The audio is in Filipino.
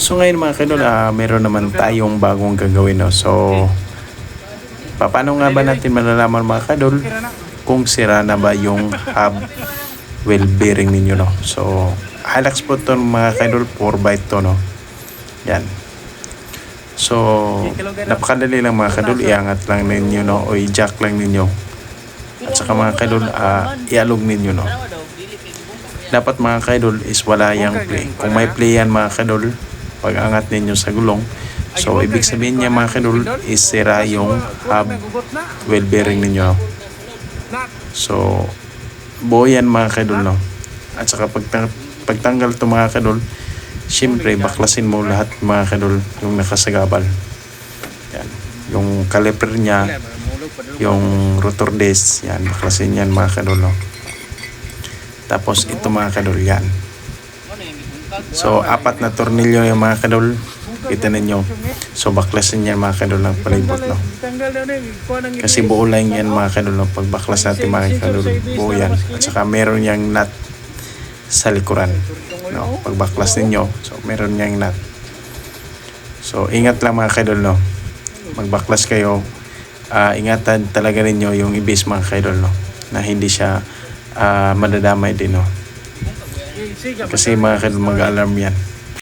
So ngayon mga kadol, meron naman tayong bagong gagawin, no? So paano nga ba natin malalaman mga kadol kung sira na ba yung hub wheel bearing ninyo, no? So Hilux po to mga kadol, 4x to, no? Yan. So napakadali lang mga kadol, iangat lang ninyo, no? O i-jack lang ninyo. At saka mga kadol, ialog ninyo, no? Dapat mga kadol is wala yung play. Kung may play yan mga kadol, pag angat ninyo sa gulong, so ibig sabihin niya mga kadol is sira yung hub wheel bearing ninyo. So buo yan mga kadol, no? At saka pagtanggal to mga kadol, syempre baklasin mo lahat mga kadol, yung nakasagabal. Yan. Yung caliper niya, yung rotor disc, yan, baklasin yan mga kadol, no? Tapos ito mga kadol, yan. So 4 na tornilyo yung mga kadol, kita ninyo. So baklasin yan mga kadol ng palibot, no? Kasi buo lang yan mga kadol, no? Pag baklas natin mga kadol, buo yan. At saka meron yung nut sa likuran, no? Pag baklas ninyo, so meron yung nut. So ingat lang mga kadol, no? Magbaklas kayo, ingatan talaga ninyo yung ibis mga kadol, no? Na hindi siya madadamay din, no? Kasi mga kadol, mag-alarm yan.